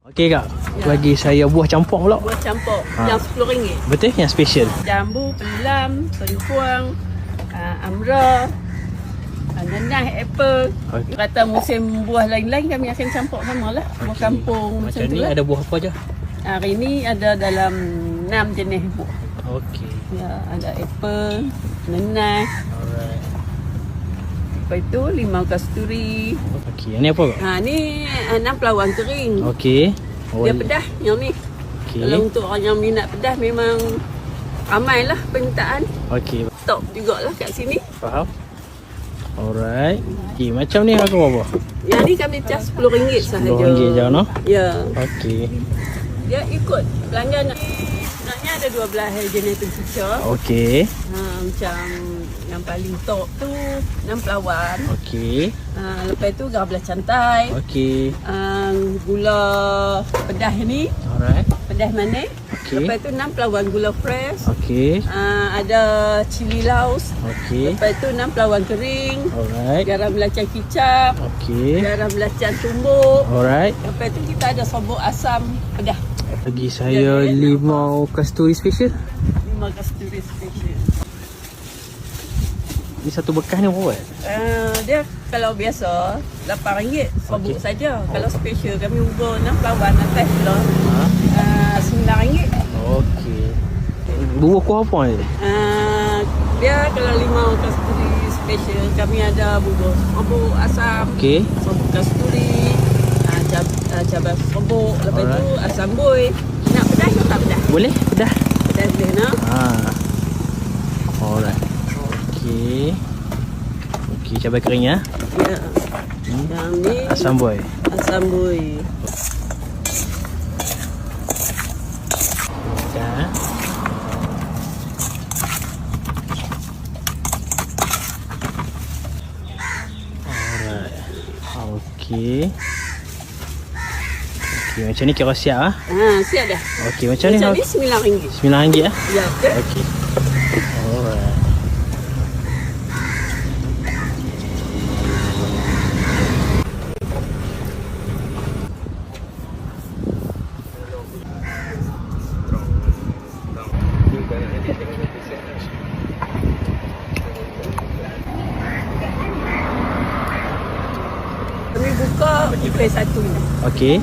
Okey kak, bagi saya buah campur pula. Buah campur yang RM10. Betul? Yang special. Jambu, pelam, pengkuang, amra, nanas, apple. Okey. Kata musim buah lain-lain kami akan campur samalah. Buah kampung Macam macam ni tu lah. ada buah apa je? Hari ni ada dalam 6 jenis buah. Okey. Ya, ada apple, nanas, Alright. lepas itu limau kasturi. Okey, yang ni apa kak? Ni 6 pelawang kering. Okey. Dia pedas yang ni. Okey. Kalau untuk orang yang minat pedas memang ramai lah permintaan. Okey, Top jugalah kat sini. faham. Alright. Okey, macam ni harga berapa? Yang ni kami cas RM10 sahaja. RM10 je no? Ya. Okey. Dia ikut pelanggan. Sebenarnya ada 12 jenis temperature. Okey. Macam yang paling top tu 6 pelawang. Okey. Lepas tu garam belah cantai. Okey. Gula pedas ni. Alright. Pedas manis. Okey. Lepas tu 6 pelawang gula fresh. Okey. Ada cili laos. Okey. Lepas tu 6 pelawang kering. Alright. Garam belacan kicap. Okey. Garam belacan tumbuk. Alright. Lepas tu kita ada sobok asam pedas. Bagi saya limau kasturi special. Limau kasturi special. Ni satu bekas ni berapa? Dia kalau biasa RM8 sobok Okey. saja. Kalau special kami ubah 6 pelawang atas pula RM9. Okey. Buah kuah apa ni? Dia kalau limau kasturi special kami ada bubur sobok asam, Okey. sobok kasturi, cabai sobok, lepas tu Alright. asam boy. Nak pedas ke tak pedas? Boleh? Dah. Pedas boleh nak? Alright. Okey. Okey, cabai kering ya. Ya. Yang ni Asam boy. asam boy. Dah. Alright. Okey. Okey, macam ni kira siap ah. Siap dah. Okey, macam ni Macam ni RM9. RM9 ah. Ya, betul. Okey. Alright. Kami buka pukul 1 ni. Okey.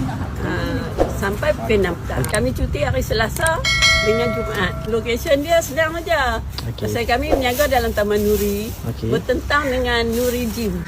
Sampai pukul 6 petang. Kami cuti hari Selasa dengan Jumaat. Lokasi dia sedang aja. Okey. Pasal kami berniaga dalam Taman Nuri. Okey. Bertentang dengan Nuri Gym.